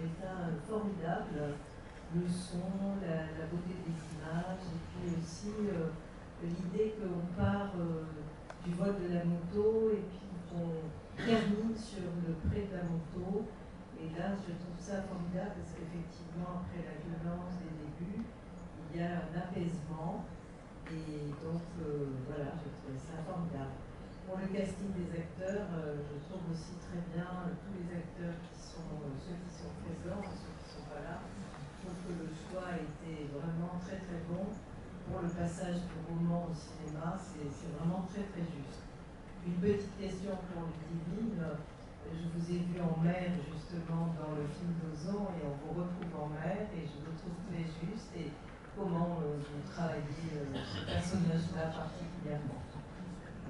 trouvé ça formidable. Le son, la beauté des images, et puis aussi l'idée qu'on part du vol de la moto et puis qu'on termine sur le pré de la moto. Et là, je trouve ça formidable parce qu'effectivement, après la violence des débuts, il y a un apaisement. Et donc, voilà, je trouve ça formidable. Pour le casting des acteurs, je trouve aussi très bien tous les acteurs qui sont, ceux qui sont présents et ceux qui ne sont pas là. Je trouve que le choix a été vraiment très très bon. Pour le passage du roman au cinéma, c'est vraiment très très juste. Une petite question pour Ludivine. Je vous ai vu en mer justement dans le film d'Ozon et on vous retrouve en mer et je vous trouve très juste. Et comment vous travaillez ce personnage-là particulièrement?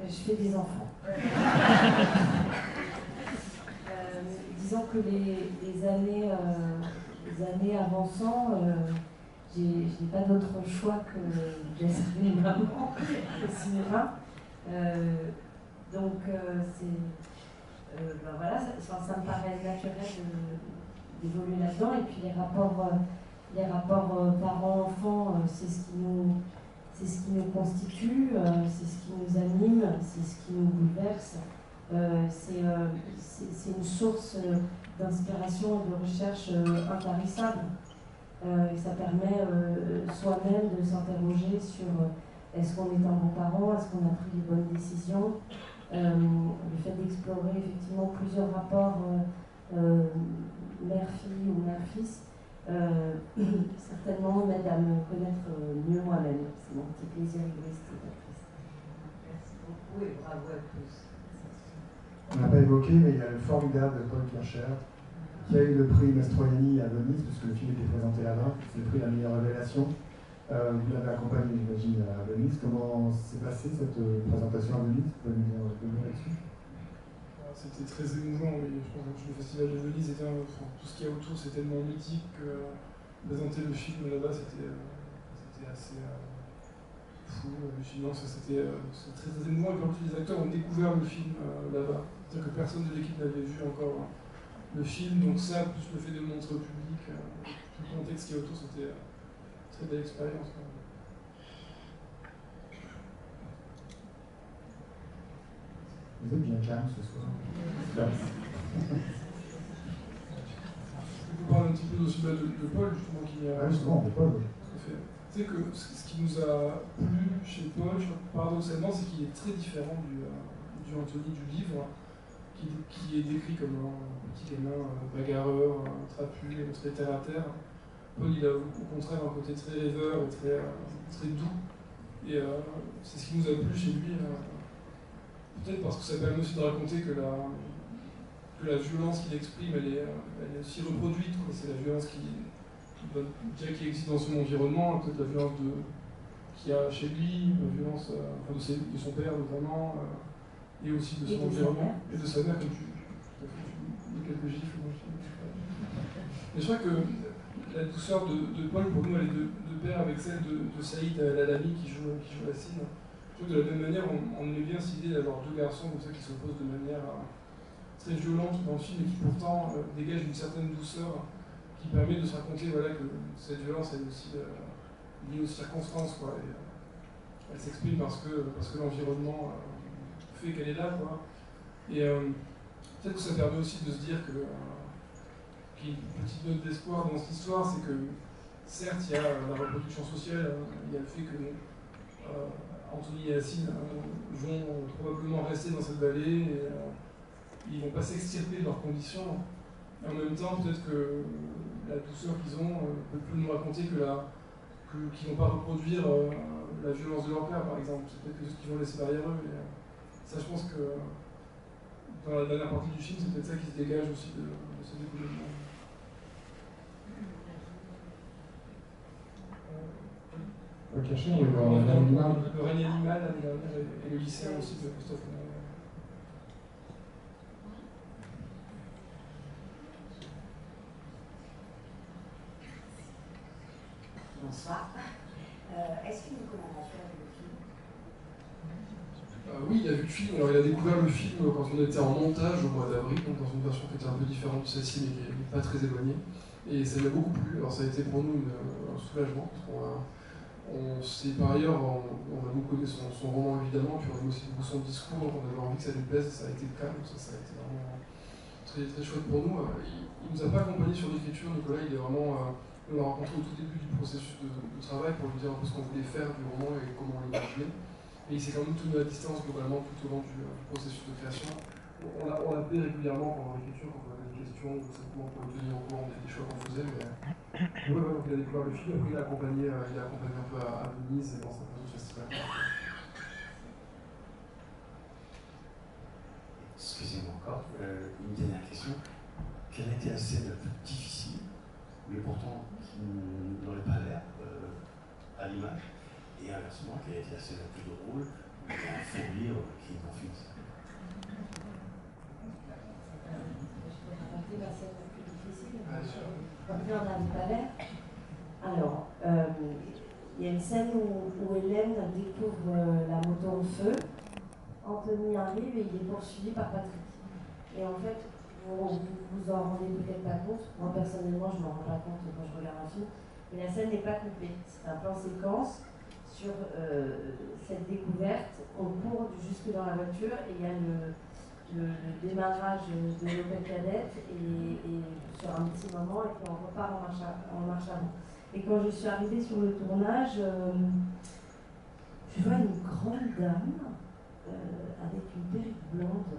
Je fais des enfants. Disons que les années avançant, j'ai pas d'autre choix que d'être une maman au cinéma. Donc ben voilà, ça me paraît naturel d'évoluer là-dedans. Et puis les rapports parents-enfants, c'est ce qui nous constitue, c'est ce qui nous anime, c'est ce qui nous bouleverse. C'est une source d'inspiration et de recherche intarissable. Et ça permet soi-même de s'interroger sur est-ce qu'on est un bon parent, est-ce qu'on a pris les bonnes décisions. Le fait d'explorer effectivement plusieurs rapports mère-fille ou mère-fils certainement m'aide à me connaître mieux moi-même. C'est mon petit plaisir égoïste d'actrice. Merci beaucoup et bravo à tous. On n'a pas évoqué, mais il y a le formidable Paul Kircher, qui a eu le prix Mastroianni à Venise, puisque le film était présenté là-bas. C'est le prix de la meilleure révélation. Vous l'avez accompagné, j'imagine, à Venise. Comment s'est passée cette présentation à Venise? Vous pouvez nous dire un mot là-dessus? C'était très émouvant, oui. Je pense que le festival de Venise était tout ce qu'il y a autour, c'est tellement mythique que présenter le film là-bas, c'était assez fou, hallucinant. C'était très, très émouvant. Et puis en plus, les acteurs ont découvert le film là-bas. C'est-à-dire que personne de l'équipe n'avait vu encore le film, donc ça, plus le fait de le montrer au public, tout le contexte qu'il y a autour, c'était une très belle expérience. Vous êtes bien calme ce soir. Je vous parle un petit peu aussi de Paul, justement, qui a... Ah, justement, de Paul. Tout à fait. Tu sais que ce qui nous a plu chez Paul, paradoxalement, c'est qu'il est très différent du Anthony du livre, qui est décrit comme un petit gamin bagarreur, trapu, très terre à terre. Paul, il a au contraire un côté très rêveur et très doux. Et c'est ce qui nous a plu chez lui. Peut-être parce que ça permet aussi de raconter que la violence qu'il exprime, elle est aussi reproduite. C'est la violence qui existe dans son environnement, peut-être la violence qu'il y a chez lui, la violence de son père notamment, et aussi de son environnement, et de sa mère, comme tu dis quelques gifles. Mais je crois que la douceur de Paul, pour nous, elle est de pair avec celle de Saïd El-Alami qui joue Yacine. De la même manière, on aimait bien cette idée d'avoir deux garçons comme ça qui s'opposent de manière très violente dans le film et qui pourtant dégagent une certaine douceur qui permet de se raconter que cette violence elle est aussi liée aux circonstances. Et, elle s'exprime parce que l'environnement fait qu'elle est là. Et peut-être que ça permet aussi de se dire qu'il y a une petite note d'espoir dans cette histoire, c'est que certes il y a la reproduction sociale, il y a le fait que Anthony et Yacine vont probablement rester dans cette vallée et ils ne vont pas s'extirper de leurs conditions. Et en même temps, peut-être que la douceur qu'ils ont peut nous raconter qu'ils ne vont pas reproduire la violence de leur père, par exemple. C'est peut-être que ce qu'ils vont laisser derrière eux. Et ça, je pense que dans la dernière partie du film, c'est peut-être ça qui se dégage aussi de ce découverte. Ok, le règne animal et le lycéen aussi de Christophe. Bonsoir. Est-ce qu'une recommandation avec le film? Oui, il a vu le film. Alors, il a découvert le film quand on était en montage au mois d'avril, donc dans une version qui était un peu différente de celle-ci, mais qui n'est pas très éloignée. Et ça lui a beaucoup plu. Alors, ça a été pour nous un soulagement, parce qu'on s'est par ailleurs, on a beaucoup aimé son roman évidemment, puis on aime aussi beaucoup son discours, donc on avait envie que ça lui plaise, et ça a été le cas, donc ça a été vraiment très, très chouette pour nous. Il nous a pas accompagnés sur l'écriture, Nicolas, il est vraiment. On l'a rencontré au tout début du processus de travail pour lui dire un peu ce qu'on voulait faire du roman et comment on l'imaginait. Et il s'est quand même tenu à distance globalement tout au long du processus de création. On l'appelait régulièrement pendant l'écriture quand on avait des questions ou simplement pour le tenir au courant des choix qu'on faisait. Mais donc il a découvert le film, après il a accompagné un peu à Venise et dans certains autres festivals. Excusez-moi encore, une dernière question. Quelle a été la scène la plus difficile, mais pourtant qui n'aurait pas l'air à l'image? Et inversement, quelle a été la scène la plus drôle, ou un fou rire qui confuse? Je peux raconter la scène la plus difficile. Bien Dans la palais. Alors, il y a une scène où Hélène découvre la moto en feu. Anthony arrive et il est poursuivi par Patrick. Et en fait, vous en rendez peut-être pas compte. Moi, personnellement, je ne m'en rends pas compte quand je regarde un film. Mais la scène n'est pas coupée. C'est un plan séquence sur cette découverte. On court jusque dans la voiture et il y a le démarrage de l'Opel Kadett et sur un petit moment et puis on repart en marche avant. Et quand je suis arrivée sur le tournage, je vois une grande dame avec une perruque blonde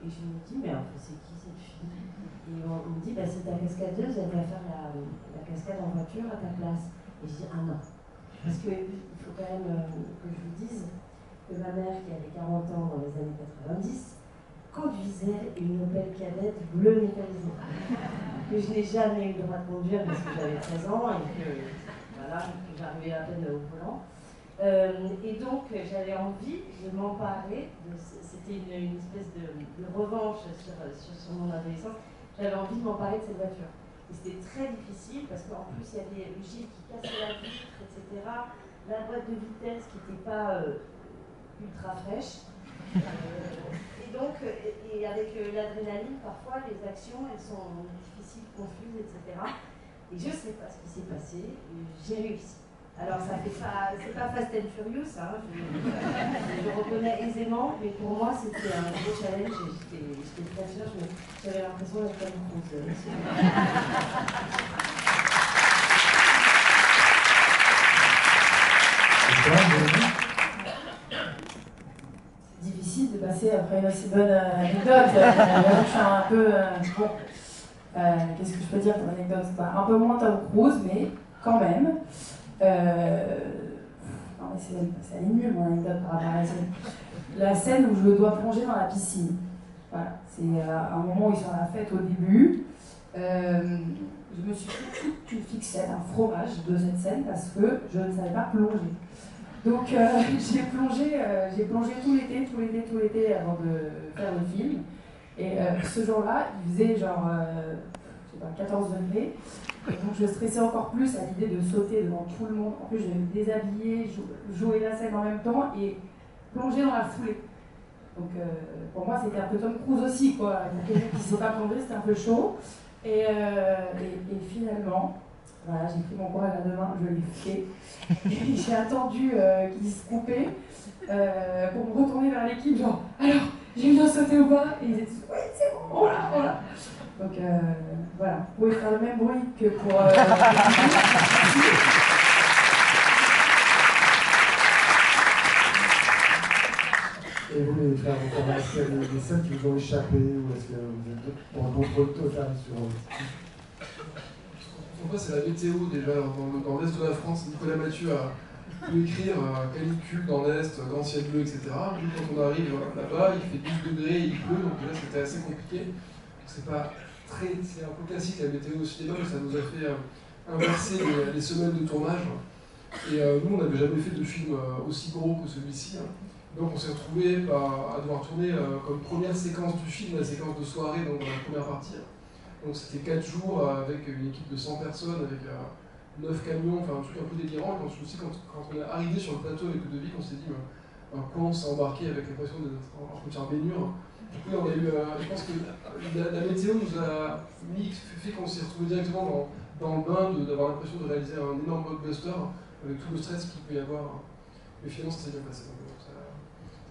et je me dis mais enfin c'est qui cette fille? Et on me dit bah, c'est ta cascadeuse, elle va faire la cascade en voiture à ta place. Et je dis ah non. Parce qu'il faut quand même que je vous dise que ma mère, qui avait 40 ans dans les années 90, conduisait une Opel Kadett bleu métallisé. Que je n'ai jamais eu le droit de conduire parce que j'avais 13 ans et que voilà, j'arrivais à peine au volant. Et donc j'avais envie de m'emparer, c'était une espèce de revanche sur mon adolescence, j'avais envie de m'emparer de cette voiture. Et c'était très difficile parce qu'en plus il y avait le Gilles qui cassait la vitre, etc. La boîte de vitesse qui n'était pas ultra fraîche. Et donc, et avec l'adrénaline, parfois les actions elles sont difficiles, confuses, etc. Et je ne sais pas ce qui s'est passé, j'ai réussi. Alors ça fait pas, c'est pas Fast and Furious, hein, je reconnais aisément, mais pour moi c'était un gros challenge et j'étais très fière, j'avais l'impression d'être comme Cruise. C'est difficile de passer après une aussi bonne anecdote. Je suis un peu bon. Qu'est-ce que je peux dire comme anecdote? Un peu moins Tom Cruise, mais quand même. Non mais c'est allé mieux mon anecdote par rapport à la scène. La scène où je dois plonger dans la piscine. Voilà, c'est un moment où ils sont à la fête au début. Je me suis fait toute une fixette, un fromage de cette scène parce que je ne savais pas plonger. Donc j'ai plongé tout l'été avant de faire le film. Et ce jour-là, il faisait genre, je sais pas, 14 degrés. Et donc je stressais encore plus à l'idée de sauter devant tout le monde. En plus, je devais me déshabiller, jouer la scène en même temps et plonger dans la foulée. Donc pour moi, c'était un peu Tom Cruise aussi, quoi. Pour quelqu'un qui ne sait pas plonger, c'était un peu chaud. Et finalement, voilà, j'ai pris mon courage à deux mains, je l'ai fait. Et j'ai attendu qu'il se coupait pour me retourner vers l'équipe, genre, alors, j'ai bien sauté ou pas? Et ils étaient oui, c'est bon, voilà. Donc voilà, vous pouvez faire le même bruit que pour... Et vous, les frères, est-ce qu'il y a des scènes qui vous ont échappé ou est-ce que vous êtes en contrôle total sur eux? Pourquoi c'est la météo déjà dans l'est de la France? Nicolas Mathieu a pu écrire canicule dans l'est, grand ciel bleu, etc. Puis quand on arrive là-bas, il fait 12 degrés, il pleut, donc là c'était assez compliqué. C'est pas très, c'est un peu classique la météo au cinéma, mais ça nous a fait inverser les semaines de tournage. Et nous, on n'avait jamais fait de film aussi gros que celui-ci. Hein. Donc on s'est retrouvé à devoir tourner comme première séquence du film, la séquence de soirée, donc dans la première partie. Donc c'était 4 jours avec une équipe de 100 personnes, avec 9 camions, enfin un truc un peu délirant. Et quand on est arrivé sur le plateau avec le Devic, on s'est dit, un camp, s'est embarqué avec l'impression d'être en frontière baignure. Du coup, là, on a eu, je pense que la météo nous a fait qu'on s'est retrouvé directement dans le bain, d'avoir l'impression de réaliser un énorme blockbuster avec tout le stress qu'il peut y avoir. Mais finalement, ça s'est bien passé. Donc, ça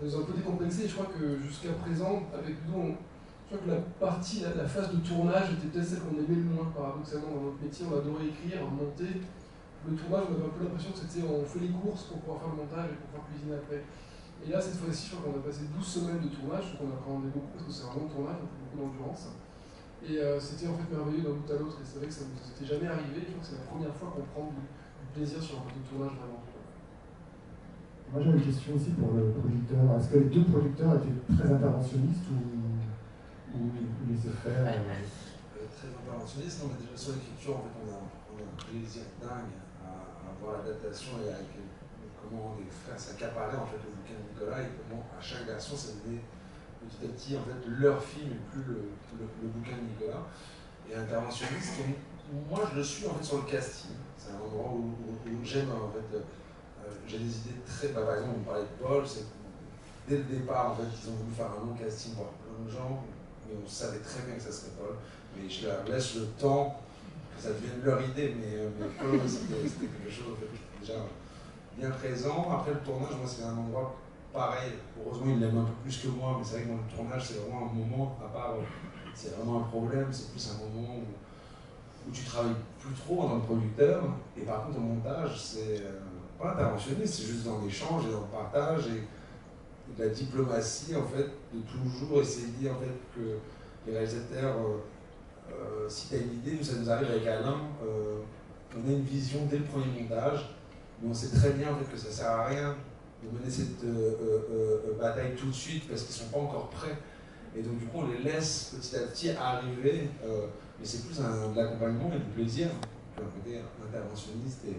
nous a un peu décomplexé. Et je crois que jusqu'à présent, avec nous, je crois que la phase de tournage était peut-être celle qu'on aimait le moins, paradoxalement, dans notre métier. On adorait écrire, monter. Le tournage, on avait un peu l'impression que c'était on fait les courses pour pouvoir faire le montage et pour pouvoir cuisiner après. Et là, cette fois-ci, je crois qu'on a passé 12 semaines de tournage, donc on appréhendait beaucoup parce que c'est un long tournage, donc beaucoup d'endurance. Et c'était en fait merveilleux d'un bout à l'autre, et c'est vrai que ça ne nous était jamais arrivé. Je crois que c'est la première fois qu'on prend du plaisir sur un plateau de tournage vraiment. Moi j'avais une question aussi pour le producteur. Est-ce que les deux producteurs étaient très interventionnistes ou laissaient faire Très interventionniste, non, mais déjà sur l'écriture, en fait, on a un plaisir dingue à voir l'adaptation et avec comment les frères s'accaparaient en fait le bouquin de Nicolas et comment à chaque version ça devenait petit à petit en fait leur film et plus le bouquin de Nicolas. Et interventionniste, moi je le suis en fait sur le casting. C'est un endroit où j'aime en fait, j'ai des idées très. Par exemple, on parlait de Paul, c'est dès le départ en fait ils ont voulu faire un long casting pour plein de gens, mais on savait très bien que ça serait Paul. Mais je leur laisse le temps que ça devienne leur idée, mais Paul c'était quelque chose en fait, déjà bien présent. Après le tournage, moi c'est un endroit pareil. Heureusement il l'aime un peu plus que moi, mais c'est vrai que moi, le tournage c'est vraiment un moment, à part c'est vraiment un problème, c'est plus un moment où tu travailles plus trop en tant que producteur. Et par contre au montage c'est pas interventionniste, c'est juste dans l'échange et dans le partage et de la diplomatie en fait, de toujours essayer en fait que les réalisateurs, si tu as une idée, nous ça nous arrive avec Alain, on a une vision dès le premier montage. Mais on sait très bien en fait, que ça ne sert à rien de mener cette bataille tout de suite parce qu'ils ne sont pas encore prêts. Et donc du coup on les laisse petit à petit arriver, mais c'est plus de l'accompagnement et du plaisir qu'un côté interventionniste et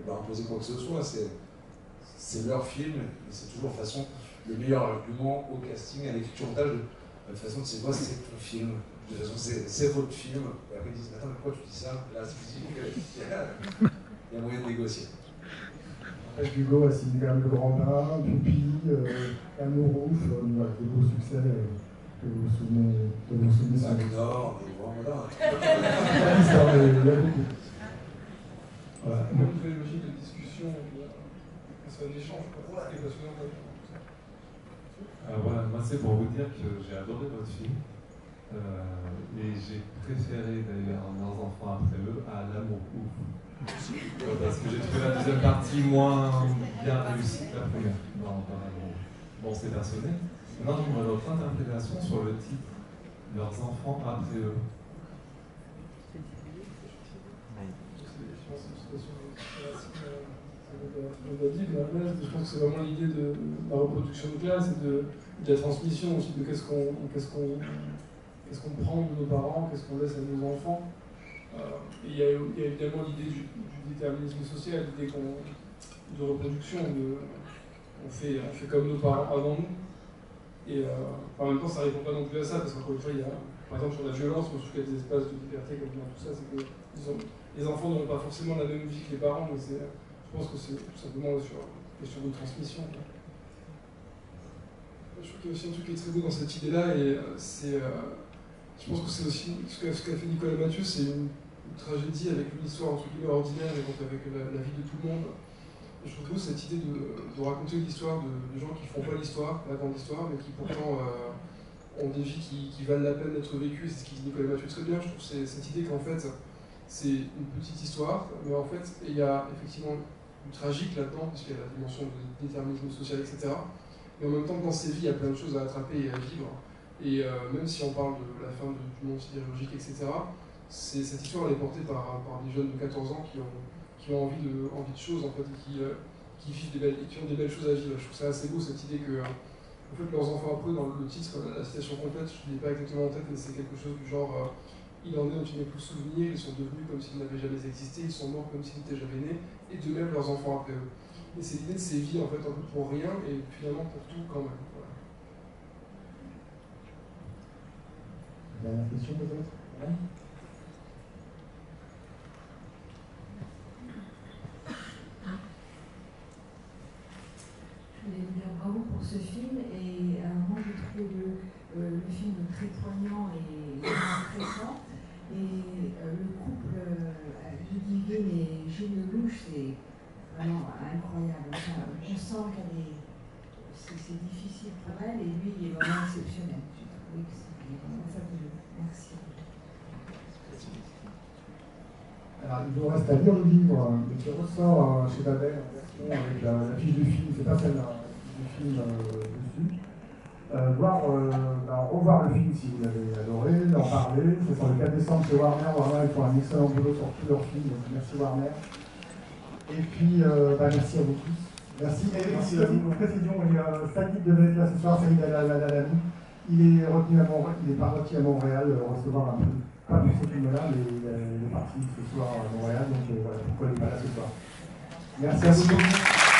leur imposer quoi que ce soit. C'est leur film et c'est toujours de toute façon le meilleur argument au casting, à l'écriture montage. De toute façon, c'est moi, c'est ton film. De toute façon, c'est votre film. Et après ils disent, attends, mais pourquoi tu dis ça? Là, c'est physique. Il y a moyen de négocier. Hugo a signé quand même Le Grand Bain, Pupille, Amour Ouf, voilà, des beaux succès que vous vous souvenez Sac Nord, des Grands Bains. Il y a beaucoup. Voilà. Une nouvelle logique de discussion, c'est un échange, c'est passionnant. Voilà, moi c'est pour vous dire que j'ai adoré votre film et j'ai préféré d'ailleurs Leurs enfants après eux à L'Amour Ouf. Parce que j'ai trouvé la deuxième partie moins bien réussie que la première dans L'Amour Ouf. Bon, c'est personnel. Maintenant, j'aimerais votre interprétation sur le titre Leurs enfants après eux. Je pense que c'est vraiment l'idée de la reproduction de classe et de la transmission aussi de qu'est-ce qu'on prend de nos parents, qu'est-ce qu'on laisse à nos enfants. Et il y a évidemment l'idée du déterminisme social, l'idée de reproduction, on fait comme nos parents avant nous. Et en même temps, ça ne répond pas non plus à ça, parce qu'encore une fois, il y a, par exemple, sur la violence, je trouve qu'il y a des espaces de liberté comme dans tout ça, c'est que les enfants n'ont pas forcément la même vie que les parents, mais je pense que c'est tout simplement sur une question de transmission. Je trouve qu'il y a aussi un truc qui est très beau dans cette idée-là, et je pense que c'est aussi ce qu'a fait Nicolas Mathieu, c'est une tragédie avec une histoire entre guillemets ordinaire et donc avec la vie de tout le monde. Et je trouve beau cette idée de raconter l'histoire de gens qui ne font pas l'histoire, la grande histoire, mais qui pourtant ont des vies qui valent la peine d'être vécues. C'est ce qu'il dit Nicolas Mathieu très bien. Je trouve cette idée qu'en fait, c'est une petite histoire, mais en fait, il y a effectivement du tragique là-dedans, parce qu'il y a la dimension de déterminisme social, etc. Mais en même temps, dans ces vies, il y a plein de choses à attraper et à vivre. Et même si on parle de la fin du monde sidérurgique, etc., cette histoire elle est portée par des jeunes de 14 ans qui ont envie de choses en fait, et qui ont des belles choses à vivre. Je trouve ça assez beau cette idée que en fait, leurs enfants après, dans le titre, la citation complète, je ne l'ai pas exactement en tête, mais c'est quelque chose du genre il en est dont ils n'ont plus souvenir, ils sont devenus comme s'ils n'avaient jamais existé, ils sont morts comme s'ils n'étaient jamais nés, et de même leurs enfants après eux. Et c'est l'idée de ces vies en fait, un peu pour rien, et finalement pour tout quand même. Voilà. Dernière question peut-être? Ouais. Je voulais vous dire bravo pour vraiment incroyable. On sent qu'elle est. C'est difficile pour elle et lui, il est vraiment exceptionnel. J'ai trouvé que c'était vraiment fabuleux. Merci. Alors, il vous reste à lire le livre qui ressort chez Babel en version avec la fiche du film, c'est pas celle-là, la fiche du film dessus. Revoir le film si vous l'avez adoré, en parler. C'est sur le 4 décembre chez Warner. Warner, ils font un excellent boulot sur tous leurs films, donc merci Warner. Et puis, merci à vous tous. Merci. Et merci à vous. Pour précision, Saïd devait être là ce soir, Saïd Al-Alami. Il est retenu à Montréal, il est parti à Montréal recevoir un prix. Pas pour ce film-là, mais il est parti ce soir à Montréal, donc voilà pourquoi il n'est pas là ce soir. Merci à vous tous.